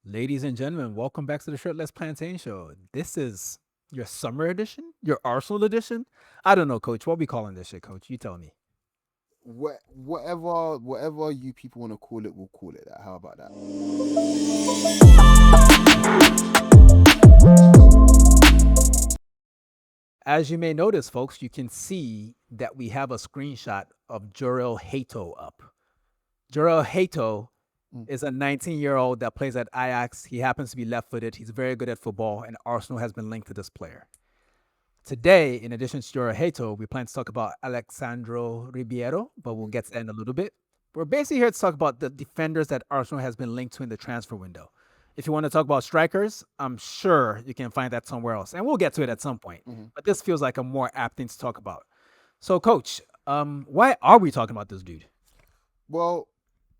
Ladies and gentlemen, welcome back to the Shirtless Plantain Show. This is your summer edition, your Arsenal edition. I don't know, Coach. What we calling this shit, Coach? You tell me. Whatever you people want to call it, we'll call it that. How about that? As you may notice, folks, you can see that we have a screenshot of Jorrel Hato up. Jorrel Hato Mm. is a 19-year-old that plays at Ajax. He happens to be left-footed. He's very good at football, and Arsenal has been linked to this player. Today, in addition to Jorrel Hato, we plan to talk about Alexsandro Ribeiro, but we'll get to that in a little bit. We're basically here to talk about the defenders that Arsenal has been linked to in the transfer window. If you want to talk about strikers, I'm sure you can find that somewhere else, and we'll get to it at some point. Mm-hmm. But this feels like a more apt thing to talk about. So, Coach, why are we talking about this dude? Well,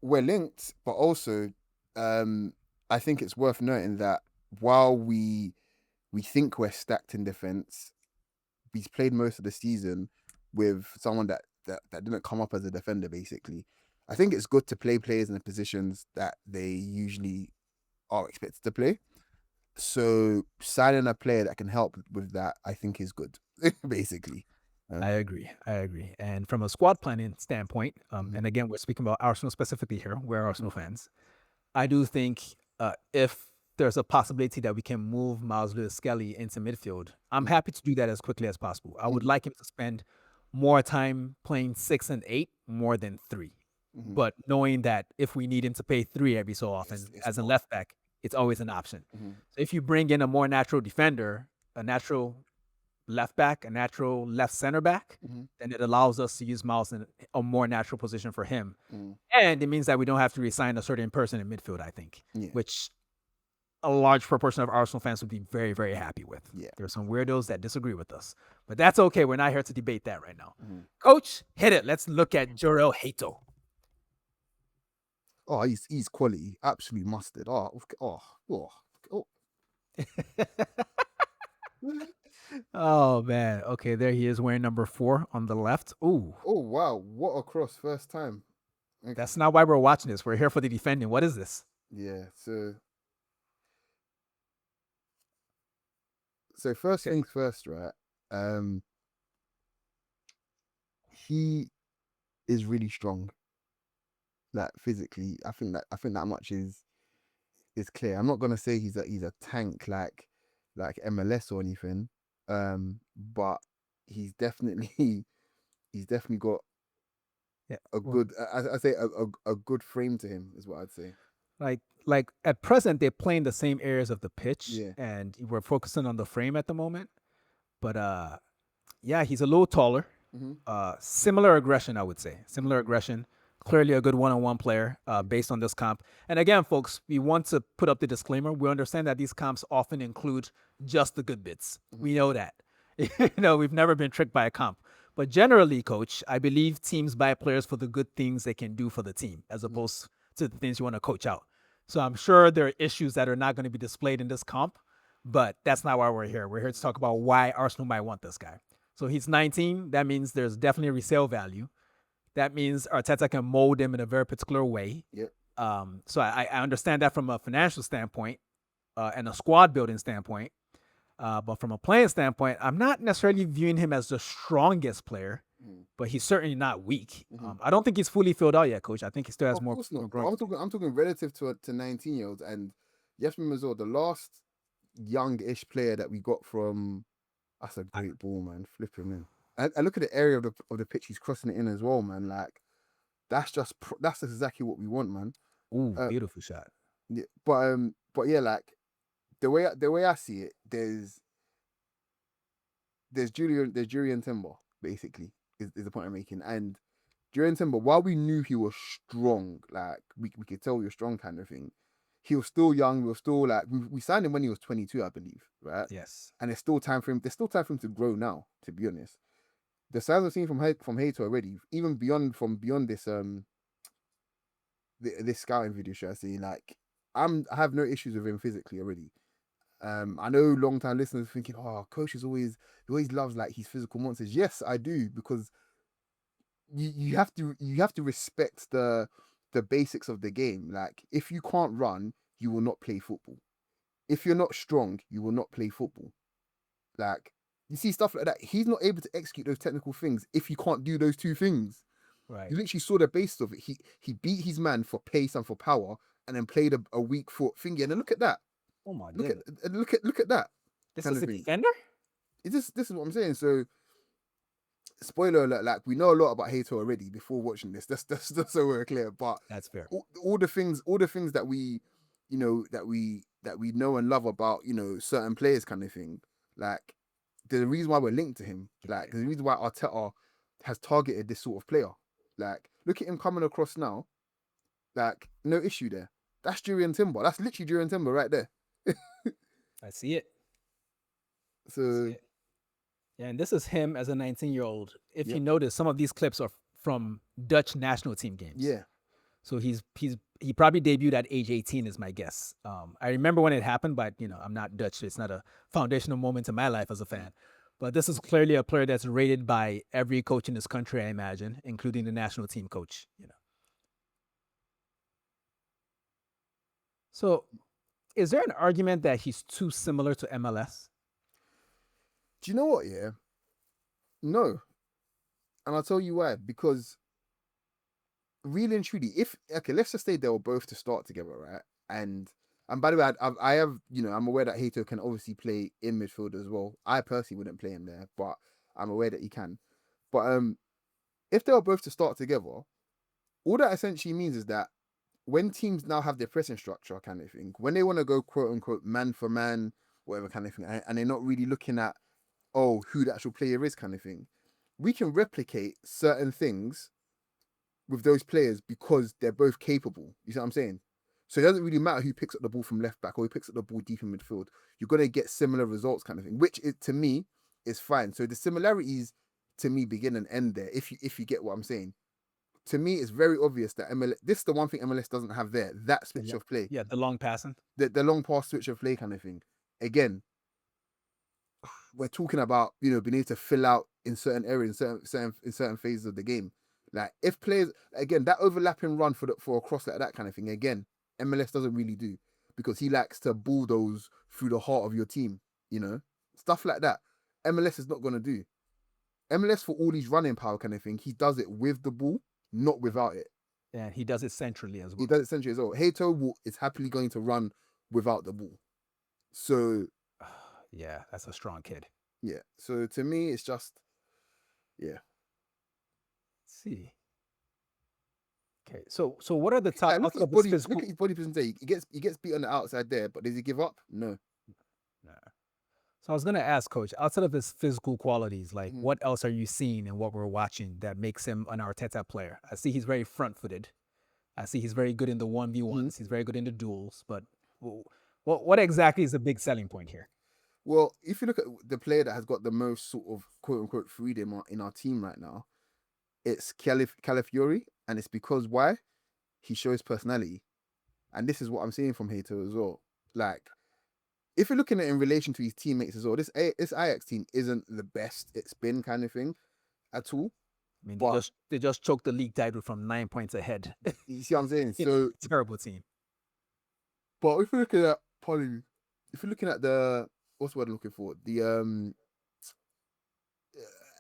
we're linked, but also, um, I think it's worth noting that while we think we're stacked in defense, we've played most of the season with someone that didn't come up as a defender. Basically, I think it's good to play players in the positions that they usually are expected to play. So signing a player that can help with that, I think, is good. Basically. I agree. I agree. And from a squad planning standpoint, Mhm, and again, we're speaking about Arsenal specifically here. We're mhm, Arsenal fans. I do think if there's a possibility that we can move Miles Lewis Skelly into midfield, I'm happy to do that as quickly as possible. I would mhm, like him to spend more time playing 6 and 8 more than 3. mhm. But knowing that if we need him to play 3 every so It's often it's as a not. left back, it's always an option. Mhm, So if you bring in a more natural defender, a natural left back, a natural left center back, mhm, then it allows us to use Miles in a more natural position for him. mhm. And it means that we don't have to resign a certain person in midfield, I think, Yeah, which a large proportion of Arsenal fans would be very, very happy with. yeah. There are some weirdos that disagree with us, but that's okay. We're not here to debate that right now. Mhm. Coach, hit it. Let's look at Jorrel Hato. Oh, he's quality, absolute mustard. Oh, oh. Oh man. Okay, there he is wearing number 4 on the left. Ooh, Oh wow, what a cross first time. Like, that's not why we're watching this. We're here for the defending. What is this? yeah. So first Okay. things first, right? Um, he is really strong, like physically. I think that much is clear. I'm not gonna say he's a tank like MLS or anything. But he's definitely he's definitely got Yeah. a Well, good I say a good frame to him is what I'd say. like at present they're playing the same areas of the pitch Yeah. and we're focusing on the frame at the moment. But yeah, he's a little taller. Mm-hmm. Similar aggression, I would say. Similar Mm-hmm. aggression. Clearly a good one-on-one player based on this comp. And again, folks, we want to put up the disclaimer. We understand that these comps often include just the good bits. Mm-hmm. We know that. We've never been tricked by a comp. But generally, coach, I believe teams buy players for the good things they can do for the team, as Mm-hmm. opposed to the things you want to coach out. So I'm sure there are issues that are not going to be displayed in this comp, but that's not why we're here. We're here to talk about why Arsenal might want this guy. So he's 19. That means there's definitely a resale value. That means Arteta can mold him in a very particular way. Yep. So I understand that from a financial standpoint and a squad building standpoint. But from a playing standpoint, I'm not necessarily viewing him as the strongest player, Mm-hmm. but he's certainly not weak. Mm-hmm. I don't think he's fully filled out yet, coach. I think he still has Of more course not. But growing to do. I'm talking relative to 19-year-olds, and yes, remember as well, the last young-ish player that we got from, that's a great ball, man. Flip him in. And look at the area of the pitch he's crossing it in as well, man. Like that's exactly what we want, man. Ooh, Uh, beautiful shot. yeah, but yeah, like the way I see it, there's Julian Timber basically is the point I'm making, and Julian Timber, while we knew he was strong, like we could tell he was strong kind of thing, he was still young. We were still like we signed him when he was 22, I believe, right? Yes. And it's still time for him. There's still time for him to grow now. To be honest, the signs I've seen from Hato already, even beyond this scouting video, should I say? Like I have no issues with him physically already. I know long time listeners thinking, oh, coach he always loves like his physical monsters. Yes, I do, because you have to respect the basics of the game. Like if you can't run, you will not play football. If you're not strong, you will not play football. Like, you see stuff like that. He's not able to execute those technical things if you can't do those two things. Right. You literally saw the basis of it. He beat his man for pace and for power, and then played a weak foot thingy. And then look at that. Oh my Look at goodness. look at that This kind is of a thing. defender? This is what I'm saying. So, spoiler alert, like, we know a lot about Hato already before watching this. That's so we're clear. But That's fair. all the things that we, that we know and love about, certain players kind of thing. Like, there's a reason why we're linked to him. Like, there's a reason why Arteta has targeted this sort of player. Like, look at him coming across now. Like, no issue there. That's Jurriën Timber. That's literally Jurriën Timber right there. I see it. So, Yeah, and this is him as a 19-year-old. If you Yep. notice, some of these clips are from Dutch national team games. yeah. So he probably debuted at age 18 is my guess. I remember when it happened, but I'm not Dutch. So it's not a foundational moment in my life as a fan. But this is clearly a player that's rated by every coach in this country, I imagine, including the national team coach. So, is there an argument that he's too similar to MLS? Do you know what? Yeah. No. And I'll tell you why. Because really and truly, let's just say they were both to start together, right? And by the way, I have, I'm aware that Hato can obviously play in midfield as well. I personally wouldn't play him there, but I'm aware that he can. But if they were both to start together, all that essentially means is that when teams now have their pressing structure kind of thing, when they want to go quote unquote man for man, whatever kind of thing, and they're not really looking at, who the actual player is kind of thing, we can replicate certain things with those players because they're both capable. You see what I'm saying? So it doesn't really matter who picks up the ball from left back or who picks up the ball deep in midfield. You're going to get similar results kind of thing, which to me is fine. So the similarities to me begin and end there. If you get what I'm saying, to me it's very obvious that MLS. This is the one thing MLS doesn't have there. That switch of play. Yeah, the long passing. The long pass switch of play kind of thing. Again, we're talking about being able to fill out in certain areas, in certain phases of the game. Like, if players, again, that overlapping run for a cross like that kind of thing, again, MLS doesn't really do, because he likes to bulldoze through the heart of your team. Stuff like that. MLS is not going to do. MLS, for all these running power kind of thing, he does it with the ball, not without it. And he does it centrally as well. He does it centrally as well. Hato is happily going to run without the ball. So, yeah, that's a strong kid. yeah. So to me, it's just, yeah. Let's see. Okay, so what are the top? Look at his body presentation. He gets beat on the outside there, but does he give up? No. Nah. So I was gonna ask, Coach, outside of his physical qualities, like what else are you seeing in what we're watching that makes him an Arteta player? I see he's very front-footed. I see he's very good in the 1v1s. He's very good in the duels. But what exactly is the big selling point here? Well, if you look at the player that has got the most sort of quote unquote freedom in our team right now, it's Calafiori, and it's because why? He shows personality, and this is what I'm seeing from Hato as well. Like, if you're looking at it in relation to his teammates as well, this Ajax team isn't the best it's been kind of thing at all. I mean, they just choked the league title from 9 points ahead. You see what I'm saying? So terrible team. But if you're looking at the, what's the word I'm looking for? The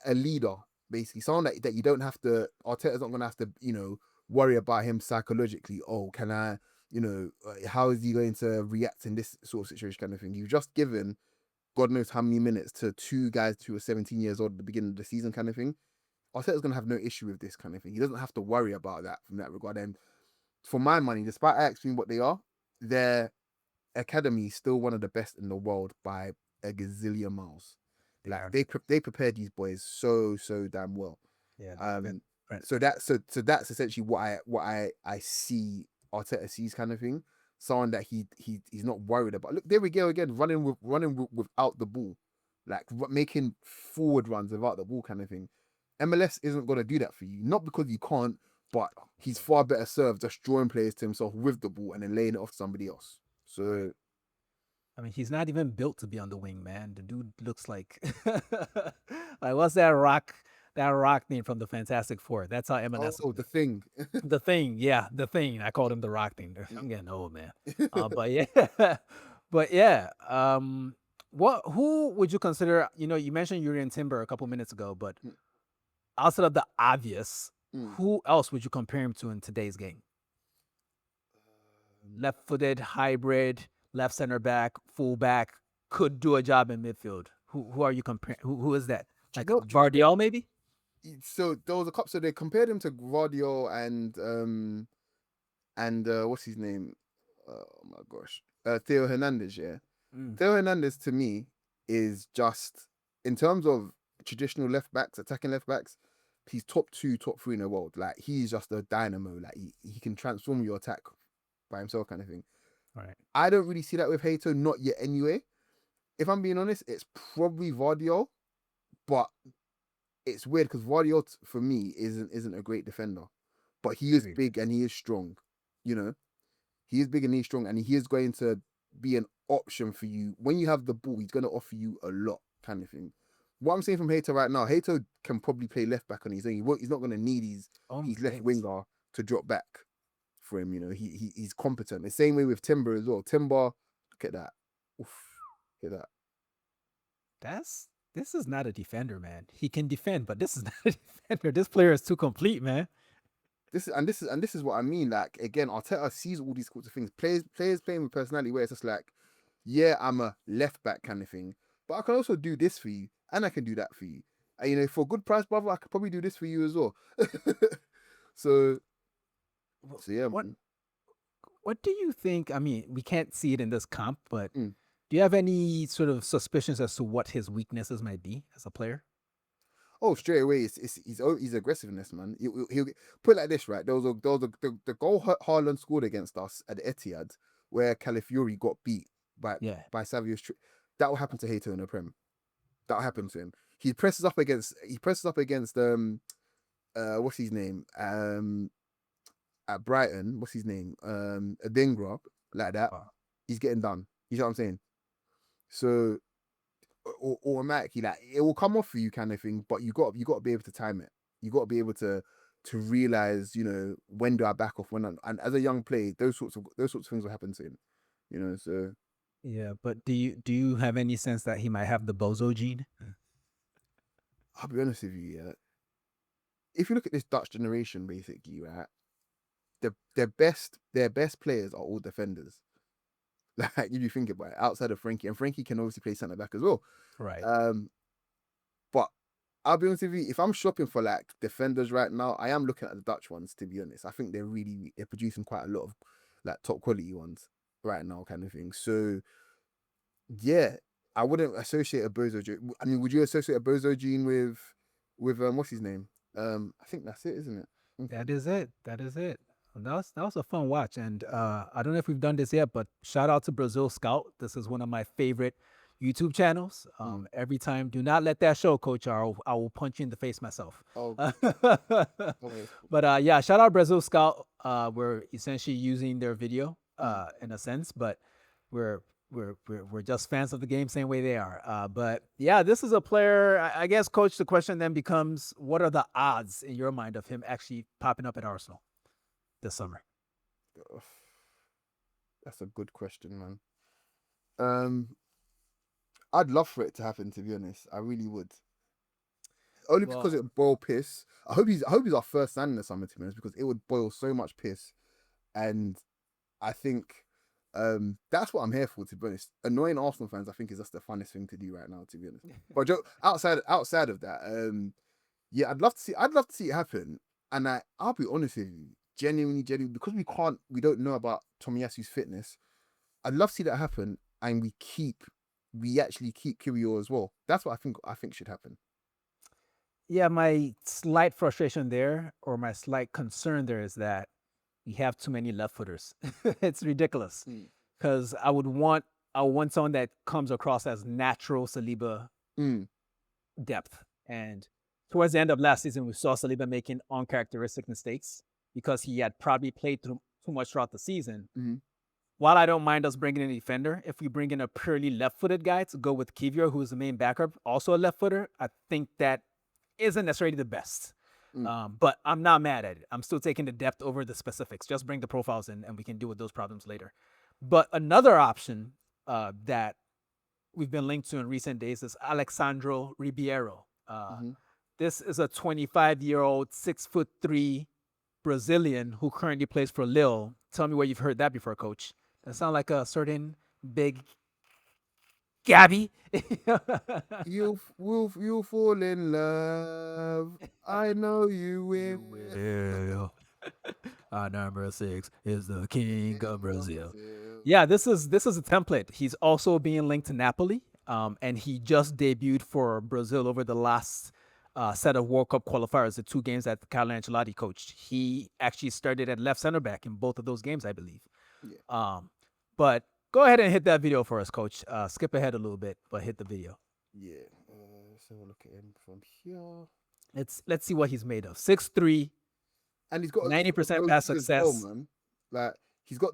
a leader, basically, someone that you don't have to. Arteta's not gonna have to, worry about him psychologically. Oh, can I, how is he going to react in this sort of situation, kind of thing? You've just given God knows how many minutes to two guys who are 17 years old at the beginning of the season, kind of thing. Arteta's gonna have no issue with this kind of thing. He doesn't have to worry about that from that regard. And for my money, despite Ajax being what they are, their academy is still one of the best in the world by a gazillion miles. Like, they prepared these boys so damn well. Yeah. So that's essentially what I see Arteta sees, kind of thing. Someone that he's not worried about. Look, there we go again, running without the ball, like making forward runs without the ball, kind of thing. MLS isn't going to do that for you, not because you can't, but he's far better served just drawing players to himself with the ball and then laying it off to somebody else. So, I mean, he's not even built to be on the wing, man. The dude looks like, like, what's that rock That rock thing from the Fantastic Four. That's how Evanescence. Oh, the thing. The Thing, yeah, The Thing. I called him the rock thing. I'm getting old, man. But yeah, but yeah. Who would you consider? You mentioned Urian Timber a couple minutes ago, but outside of the obvious, who else would you compare him to in today's game? Left-footed, hybrid, left center back, fullback, could do a job in midfield. Who are you comparing? Who is that? Like Vardiol, maybe? So there was a couple. So they compared him to Guardiola and what's his name? Oh my gosh, Theo Hernandez. Yeah, Theo Hernandez to me is just, in terms of traditional left backs, attacking left backs, he's top 2, top 3 in the world. Like, he's just a dynamo. Like, he can transform your attack by himself, kind of thing. Right. I don't really see that with Hato, not yet anyway. If I'm being honest, it's probably Vardiol, but it's weird because Vardiol for me isn't a great defender, but he is big and he is strong. He is big and he's strong, and he is going to be an option for you when you have the ball. He's going to offer you a lot, kind of thing. What I'm saying from Hato right now, Hato can probably play left back on his own. He's not going to need his left winger to drop back for him. He's competent. The same way with Timber as well. Timber, look at that. Oof, look at that. This is not a defender, man. He can defend, but this is not a defender. This player is too complete, man. This is what I mean. Like, again, Arteta sees all these sorts of things. Players playing with personality, where it's just like, yeah, I'm a left back kind of thing, but I can also do this for you, and I can do that for you. And, for a good price, brother, I could probably do this for you as well. so yeah. What do you think? I mean, we can't see it in this comp, but do you have any sort of suspicions as to what his weaknesses might be as a player? Oh, straight away, he's aggressiveness, man. He'll put it like this, right? There was the goal Haaland scored against us at the Etihad, where Calafiori got beat by Savio's. That will happen to Hato in the Prem. That will happen to him. He presses up against what's his name? At Brighton, what's his name? Adingra, like that. He's getting done. You know what I'm saying? So automatically, like, it will come off for you, kind of thing, but you got to be able to time it. You got to be able to realize, when do I back off, and as a young player, those sorts of things will happen to him. So yeah. But do you have any sense that he might have the bozo gene? I'll be honest with you, yeah. If you look at this Dutch generation, basically, right, their best players are all defenders. Like, if you think about it, outside of Frankie, and Frankie can obviously play centre back as well. Right. But I'll be honest with you, if I'm shopping for like defenders right now, I am looking at the Dutch ones, to be honest. I think they're producing quite a lot of like top quality ones right now, kind of thing. So yeah, I wouldn't associate a bozo gene. I mean, would you associate a bozo gene with what's his name? I think that's it, isn't it? That is it. That was a fun watch, and I don't know if we've done this yet, but shout out to Brazil Scout. This is one of my favorite YouTube channels. Every time, do not let that show, Coach. I will punch you in the face myself. Oh. But yeah, shout out Brazil Scout. We're essentially using their video in a sense, but we're just fans of the game, same way they are. But yeah, this is a player. I guess, Coach, the question then becomes, what are the odds in your mind of him actually popping up at Arsenal this summer? That's a good question, man. I'd love for it to happen, to be honest. I really would. Only because it would boil piss. I hope he's our first signing in the summer, to be honest, because it would boil so much piss. And I think that's what I'm here for, to be honest. Annoying Arsenal fans, I think, is just the funnest thing to do right now, to be honest. But outside of that, yeah, I'd love to see it happen. And I'll be honest with you, genuinely, because we don't know about Tomiyasu's fitness. I'd love to see that happen, and we actually keep Kyrgios as well. That's what I think should happen. Yeah, my slight frustration there, or my slight concern there, is that we have too many left footers. It's ridiculous. Because I want someone that comes across as natural Saliba depth. And towards the end of last season, we saw Saliba making uncharacteristic mistakes because he had probably played too much throughout the season. While I don't mind us bringing in a defender, if we bring in a purely left-footed guy to go with Kivior, who's the main backup, also a left-footer, I think that isn't necessarily the best. Mm. But I'm not mad at it. I'm still taking the depth over the specifics. Just bring the profiles in, and we can deal with those problems later. But another option that we've been linked to in recent days is Alexsandro Ribeiro. Mm-hmm. This is a 25-year-old, 6'3" Brazilian who currently plays for Lille. Tell me where you've heard that before, Coach. That sound like a certain big Gabby. You'll fall in love. I know you will. will. Our number 6 is the king of King of Brazil. Brazil. Yeah, this is a template. He's also being linked to Napoli, and he just debuted for Brazil over the last set of World Cup qualifiers, the 2 games that Carlo Ancelotti coached. He actually started at left center back in both of those games, I believe. Yeah. But go ahead and hit that video for us, Coach. Skip ahead a little bit, but hit the video. Yeah. So we'll look at him from here. Let's see what he's made of. 6'3", And he's got 90% goatee pass as well, success. man. Like he's got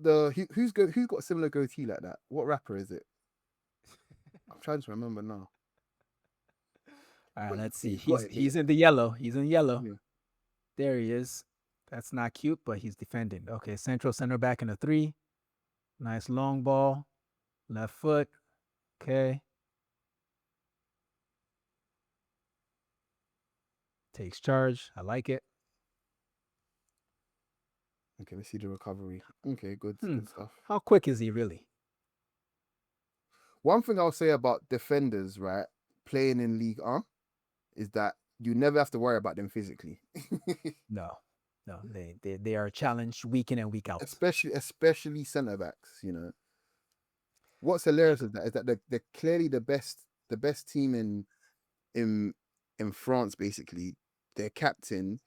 who's got a similar goatee like that? What rapper is it? I'm trying to remember now. All right, let's see. He's got He's in the yellow. He's in yellow. Yeah. There he is. That's not cute, but he's defending. Okay, central center back in a 3. Nice long ball. Left foot. Okay. Takes charge. I like it. Okay, let's see the recovery. Okay, good stuff. How quick is he really? One thing I'll say about defenders, right, playing in League 1 is that you never have to worry about them physically. No, they are challenged week in and week out. Especially centre backs. You know, what's hilarious is that they're clearly the best team in France. Basically, their captain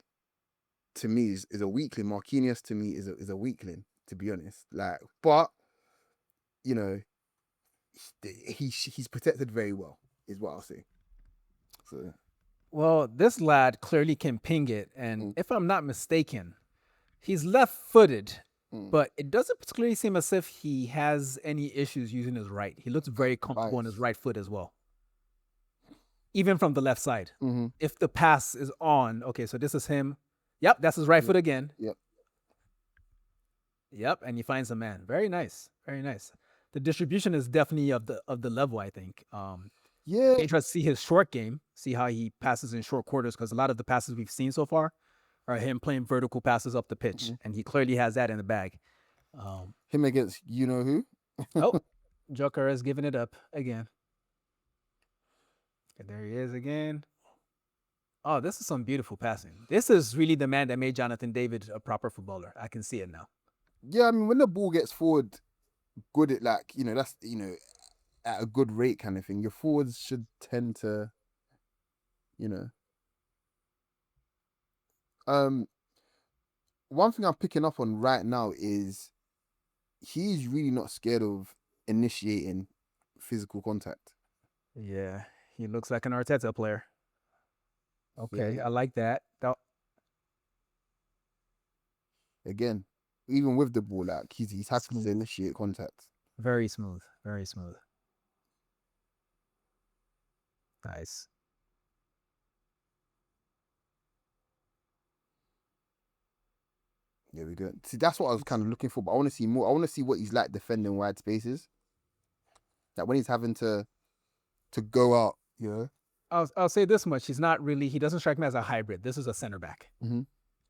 to me is a weakling. Marquinhos to me is a weakling, to be honest. Like, but you know, he's protected very well, is what I'll say. So. Well, this lad clearly can ping it, and if I'm not mistaken, he's left-footed, but it doesn't particularly seem as if he has any issues using his right. He looks very comfortable on his right foot as well, even from the left side. Mm-hmm. If the pass is on, okay, so this is him. Yep, that's his right foot again. Yep, and he finds a man. Very nice, very nice. The distribution is definitely of the level, I think. Yeah. Interested to see his short game, see how he passes in short quarters, because a lot of the passes we've seen so far are him playing vertical passes up the pitch, and he clearly has that in the bag. Him against you know who? Oh, Joker is giving it up again. And there he is again. Oh, this is some beautiful passing. This is really the man that made Jonathan David a proper footballer. I can see it now. Yeah, I mean, when the ball gets forward, good at that's at a good rate kind of thing. Your forwards should tend to, one thing I'm picking up on right now is he's really not scared of initiating physical contact. Yeah, he looks like an Arteta player. Okay, I like that. Again, even with the ball, like he's happy to initiate contact. Very smooth, very smooth. Nice. There we go. See, that's what I was kind of looking for, but I want to see more. I want to see what he's like defending wide spaces. Like when he's having to go out, I'll say this much: he doesn't strike me as a hybrid. This is a center back. Mm-hmm.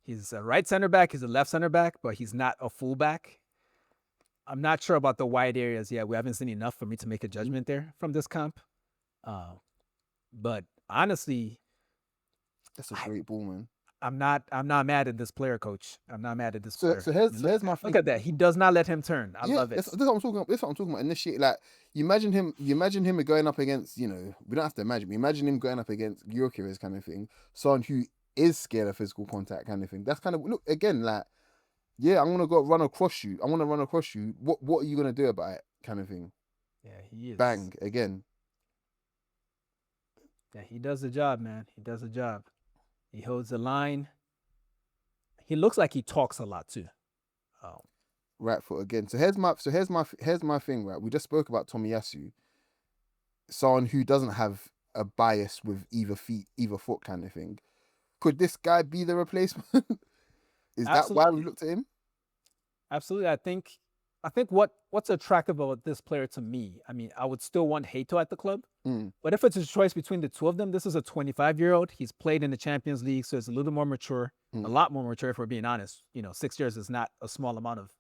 He's a right center back. He's a left center back, but he's not a fullback. I'm not sure about the wide areas yet. We haven't seen enough for me to make a judgment there from this comp. But honestly, that's a great ball, man. I'm not mad at this player, Coach. I'm not mad at this player. So here's my thing. Look at that. He does not let him turn. I love it. That's what I'm talking about. That's what I'm talking about. Initiate, like you imagine him going up against, we don't have to imagine. We imagine him going up against Gyökeres kind of thing. Someone who is scared of physical contact kind of thing. That's kind of look again, like, yeah, I'm gonna go run across you. I want to run across you. What are you gonna do about it? Kind of thing. Yeah, he is. Bang again. Yeah, he does the job, man. He does the job. He holds the line. He looks like he talks a lot too. Oh. Right foot again. So here's my thing. Right, we just spoke about Tomiyasu, someone who doesn't have a bias with either foot kind of thing. Could this guy be the replacement? Is that why we looked at him? Absolutely. I think what's attractive about this player to me, I mean, I would still want Hato at the club, but if it's a choice between the two of them, this is a 25-year-old. He's played in the Champions League, so it's a little more mature, a lot more mature if we're being honest. 6 years is not a small amount of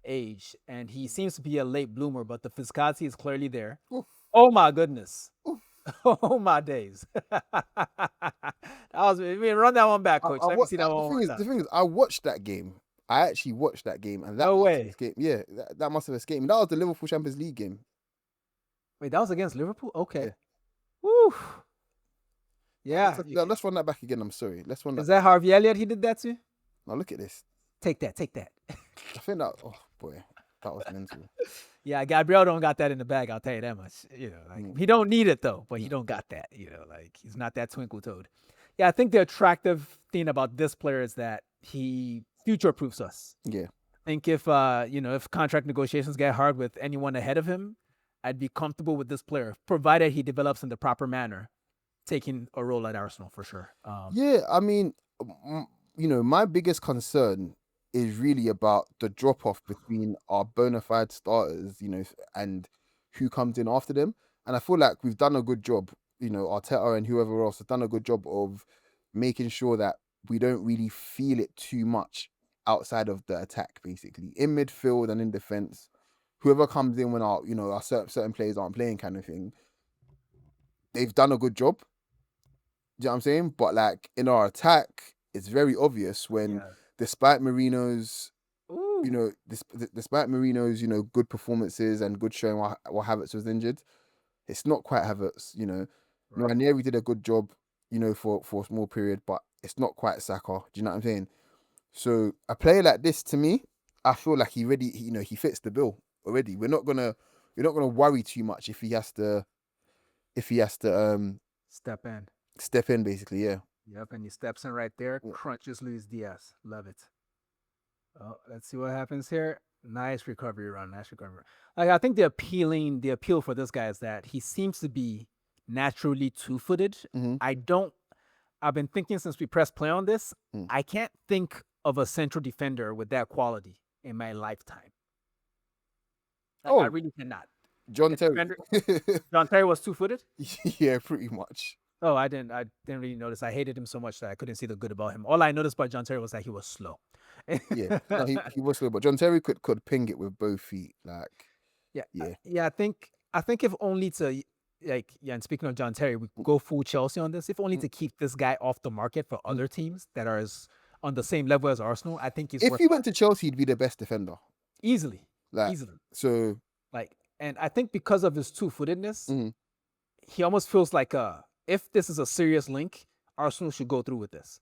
age, and he seems to be a late bloomer, but the physicality is clearly there. Oof. Oh my goodness. Oof. Oh my days. Run that one back, coach. Let me see that one. The thing is, I watched that game. I actually watched that game, and that no way. Game, yeah, that must have escaped me. That was the Liverpool Champions League game. Wait, that was against Liverpool? Okay. Yeah. Woo. Yeah. Let's run that back again. I'm sorry. Let's run that. Is that Harvey Elliott? He did that too? Now look at this. Take that. I think that. Oh boy, that was mental. Yeah, Gabriel don't got that in the bag. I'll tell you that much. He don't need it though, but he don't got that. He's not that twinkle toed. Yeah, I think the attractive thing about this player is that he future proofs us. Yeah. I think if contract negotiations get hard with anyone ahead of him, I'd be comfortable with this player, provided he develops in the proper manner, taking a role at Arsenal for sure. Yeah, I mean, my biggest concern is really about the drop off between our bona fide starters, and who comes in after them. And I feel like we've done a good job, Arteta and whoever else has done a good job of making sure that we don't really feel it too much outside of the attack, basically. In midfield and in defense, whoever comes in when our certain players aren't playing kind of thing, they've done a good job. Do you know what I'm saying? But like in our attack, it's very obvious when despite Marino's good performances and good showing while Havertz was injured, it's not quite Havertz, Ranieri did a good job, for a small period, but it's not quite Saka. Do you know what I'm saying? So a player like this, to me, I feel like he fits the bill already. We're not gonna worry too much if he has to step in, basically. Yeah. Yep, and he steps in right there, crunches Luis Diaz. Love it. Oh, let's see what happens here. Nice recovery run. Like, I think the appeal for this guy is that he seems to be naturally two-footed. I've been thinking since we pressed play on this, I can't think of a central defender with that quality in my lifetime. I really cannot. John Terry. John Terry was two-footed? Yeah, pretty much. Oh, I didn't really notice. I hated him so much that I couldn't see the good about him. All I noticed about John Terry was that he was slow. Yeah, no, he was slow, but John Terry could ping it with both feet. Like, yeah. I think if only to and speaking of John Terry, we go full Chelsea on this. If only to keep this guy off the market for other teams that are on the same level as Arsenal. I think if he went to Chelsea, he'd be the best defender easily. So and I think because of his two-footedness, he almost feels like if this is a serious link, Arsenal should go through with this.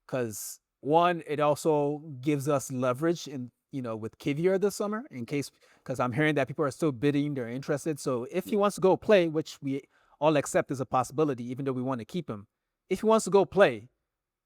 Because one, it also gives us leverage with Kivior this summer because I'm hearing that people are still bidding, they're interested. So if he wants to go play, which we all accept is a possibility, even though we want to keep him, if he wants to go play,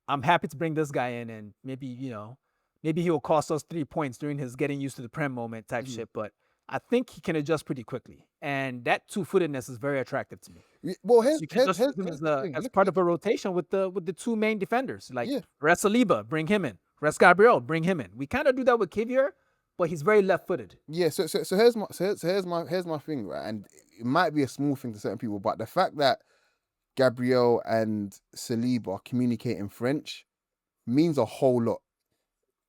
I'm happy to bring this guy in, and maybe he will cost us 3 points during his getting used to the Prem moment type shit. But I think he can adjust pretty quickly, and that two-footedness is very attractive to me. Well, you can just use him as part of a rotation with the two main defenders, like Res Saliba, bring him in. Res Gabriel, bring him in. We kind of do that with Kivior, but he's very left-footed. Yeah. So here's my thing, right? And it might be a small thing to certain people, but the fact that Gabriel and Saliba communicate in French means a whole lot.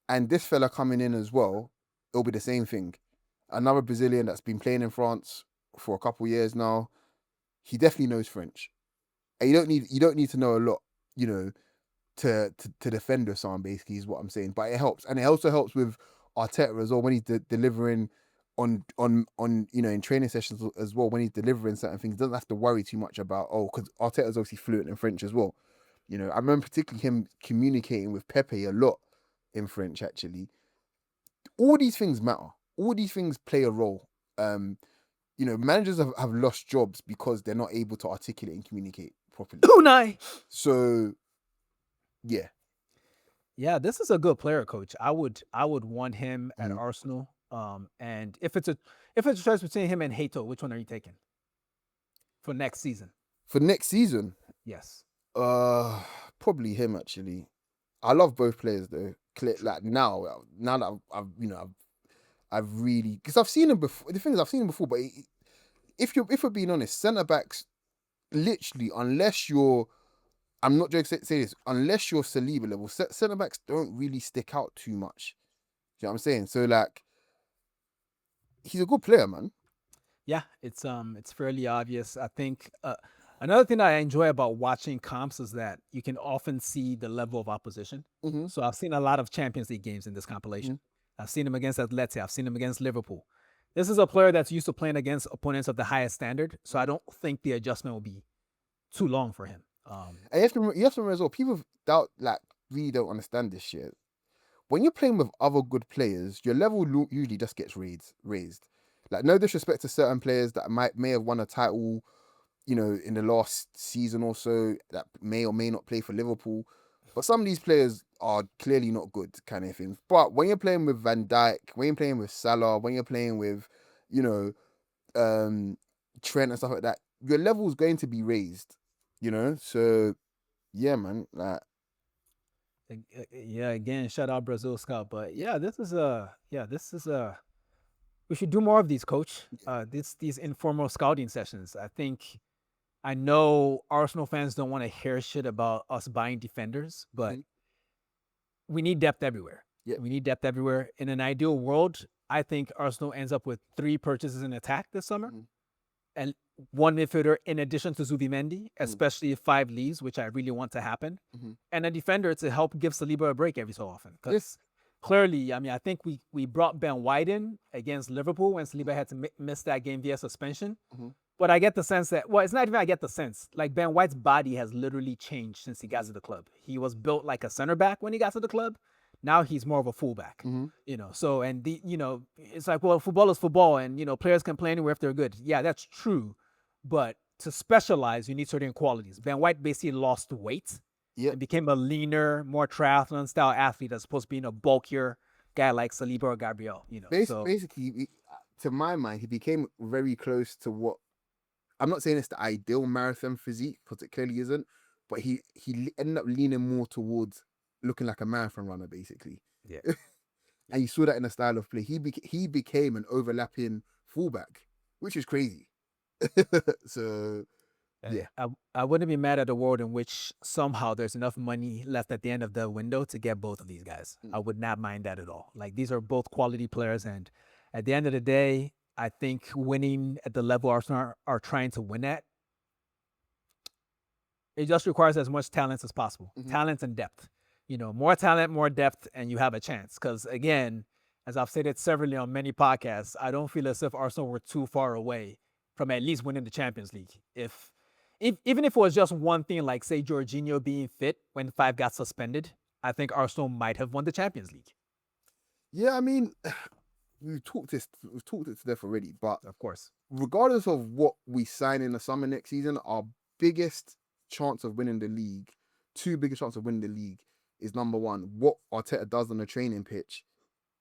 And this fella coming in as well, it'll be the same thing. Another Brazilian that's been playing in France for a couple of years now, he definitely knows French. And you don't need to know a lot, to defend or something, basically, is what I'm saying. But it helps. And it also helps with Arteta as well when he's delivering on in training sessions as well, when he's delivering certain things. He doesn't have to worry too much about, because Arteta's obviously fluent in French as well. I remember particularly him communicating with Pepe a lot in French, actually. All these things matter. All these things play a role. Managers have lost jobs because they're not able to articulate and communicate properly. Unai. So, yeah. Yeah, this is a good player, coach. I would want him at Arsenal. And if it's a choice between him and Hato, which one are you taking for next season? For next season, Yes. probably him actually. I love both players though. Like now that I've really, because I've seen him before. The thing is, I've seen him before, but if we're being honest, centre backs literally, unless you're, I'm not joking. Say this, unless you're Saliba level, centre backs don't really stick out too much. Do you know what I'm saying? So like, he's a good player, man. Yeah, it's fairly obvious. I think another thing I enjoy about watching comps is that you can often see the level of opposition. Mm-hmm. So I've seen a lot of Champions League games in this Mm-hmm. compilation. I've seen him against Atleti. I've seen him against Liverpool. This is a player that's used to playing against opponents of the highest standard. So I don't think the adjustment will be too long for him. And you have to remember as well, people doubt, like, really don't understand this shit. When you're playing with other good players, your level usually just gets raised. Like, no disrespect to certain players that may have won a title, in the last season or so, that may or may not play for Liverpool. But some of these players are clearly not good, kind of things. But when you're playing with Van Dijk, when you're playing with Salah, when you're playing with, you know, Trent and stuff like that, your level is going to be raised. So yeah, man. Like, Yeah, again, shout out Brazil Scout. But yeah, this is a we should do more of these, coach. These informal scouting sessions. I know Arsenal fans don't want to hear shit about us buying defenders, but mhm, we need depth everywhere. yeah, We need depth everywhere. In an ideal world, I think Arsenal ends up with 3 purchases in attack this summer mhm, and one midfielder in addition to Zubimendi, mhm, especially if 5 leaves, which I really want to happen, mhm. and a defender to help give Saliba a break every so often. Yeah, Because clearly, I mean, I think we brought Ben White in against Liverpool when Saliba mhm, had to miss that game via suspension. mhm, But I get the sense that, well, it's not even I get the sense. Like Ben White's body has literally changed since he got mhm, to the club. He was built like a center back when he got to the club. Now he's more of a fullback. mhm. So and it's like, well, football is football, and players can play anywhere if they're good. Yeah, that's true. But to specialize, you need certain qualities. Ben White basically lost weight Yeah. and became a leaner, more triathlon style athlete as opposed to being a bulkier guy like Saliba or Gabriel. So Basically, to my mind, he became very close to what, I'm not saying it's the ideal marathon physique, because it clearly isn't, but he ended up leaning more towards looking like a marathon runner, basically. yeah. And you saw that in the style of play. He became an overlapping fullback, which is crazy. So yeah. I wouldn't be mad at a world in which somehow there's enough money left at the end of the window to get both of these guys. Mm. I would not mind that at all. Like these are both quality players, and at the end of the day, I think winning at the level Arsenal are trying to win at, it just requires as much talent as possible. Mhm. Talent and depth. More talent, more depth, and you have a chance. Because again, as I've said it severally on many podcasts, I don't feel as if Arsenal were too far away from at least winning the Champions League. If even if it was just one thing, like say Jorginho being fit when 5 got suspended, I think Arsenal might have won the Champions League. Yeah, I mean, we've talked it to death already, but Of course. regardless of what we sign in the summer next season, our biggest chance of winning the league, two biggest chances of winning the league, is number one, what Arteta does on the training pitch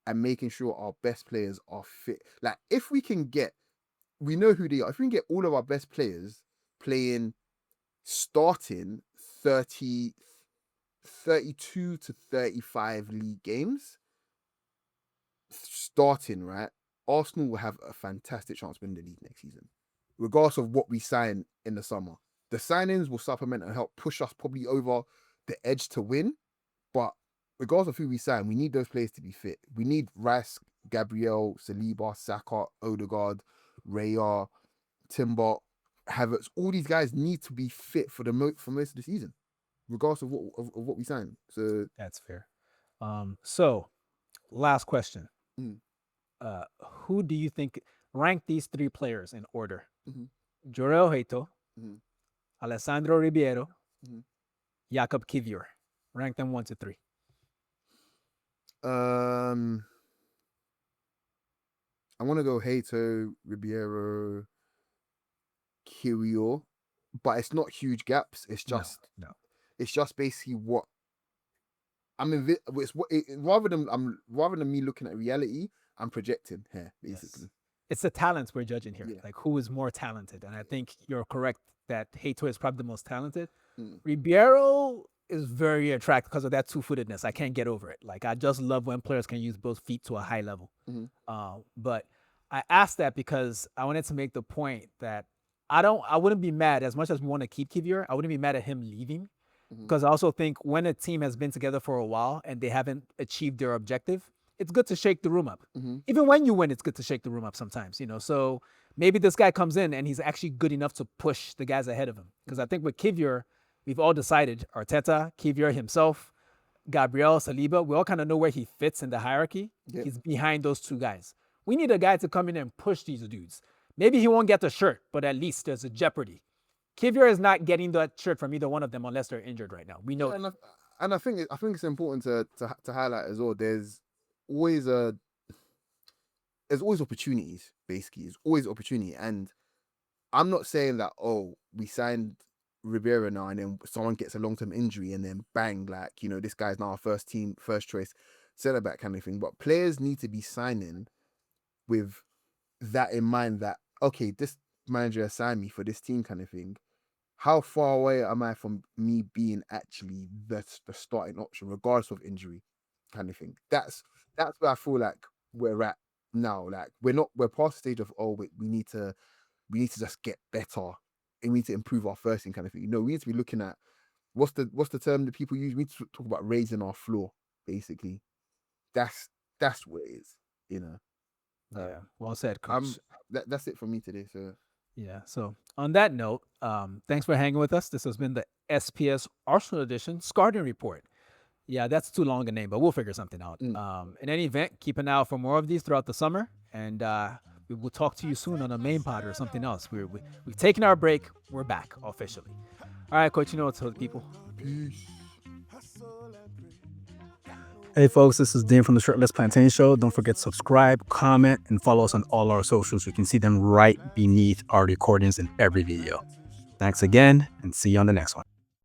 and making sure our best players are fit. Like, if we know who they are. If we can get all of our best players playing, starting 30, 32 to 35 league games, starting, right, Arsenal will have a fantastic chance of winning the league next season, regardless of what we sign in the summer. The signings will supplement and help push us probably over the edge to win. But regardless of who we sign, we need those players to be fit. We need Rice, Gabriel, Saliba, Saka, Odegaard, Raya, Timber, Havertz. All these guys need to be fit for for most of the season, regardless of what we sign. So, That's fair. So last question. mm, Who do you think rank these 3 players in order? mhm, Jorrel Hato, mhm, Alessandro Ribeiro, mhm. Jakob Kivior. Rank them 1 to 3. um, I want to go Hato, Ribiero, Kirio, but it's not huge gaps. No, no. It's just basically what it's what rather than me looking at reality, I'm projecting here Yes. basically. it's the talents we're judging here. Yeah. Like who is more talented, and I think you're correct that Hato is probably the most talented. Mm. Ribeiro is very attractive because of that two-footedness. I can't get over it. Like I just love when players can use both feet to a high level. But I asked that because I wanted to make the point that I wouldn't be mad as much as we want to keep Kivior. I wouldn't be mad at him leaving because I also think when a team has been together for a while and they haven't achieved their objective, it's good to shake the room up. Even when you win, it's good to shake the room up sometimes, So maybe this guy comes in and he's actually good enough to push the guys ahead of him. Because I think with Kivior, we've all decided, Arteta, Kivior himself, Gabriel, Saliba, we all kind of know where he fits in the hierarchy. Yep. He's behind those two guys. We need a guy to come in and push these dudes. Maybe he won't get the shirt, but at least there's a jeopardy. Kivior is not getting that shirt from either one of them unless they're injured right now. We know. Yeah, and I think it's important to highlight as well. There's always opportunities. Basically, there's always opportunity, and I'm not saying that we signed Ribeiro now and then someone gets a long-term injury and then bang, like this guy's now our first choice centre back kind of thing. But players need to be signing with that in mind, that okay, this manager assigned me for this team kind of thing. How far away am I from me being actually the starting option, regardless of injury, kind of thing? That's where I feel like we're at now. Like we're past the stage of we need to just get better and we need to improve our first thing kind of thing. We need to be looking at what's the term that people use. We need to talk about raising our floor, basically. That's what it is, Yeah, well said, Coach. That's it for me today. So yeah. So on that note, thanks for hanging with us. This has been the SPS Arsenal edition Scouting Report. Yeah, that's too long a name, but we'll figure something out. In any event, keep an eye out for more of these throughout the summer, and we will talk to you soon on a main pod or something else. We've taken our break. We're back officially. All right, Coach, you know what to tell the people. peace. Hey folks, this is Dean from the Shirtless Plantain Show. Don't forget to subscribe, comment, and follow us on all our socials. You can see them right beneath our recordings in every video. Thanks again, and see you on the next one.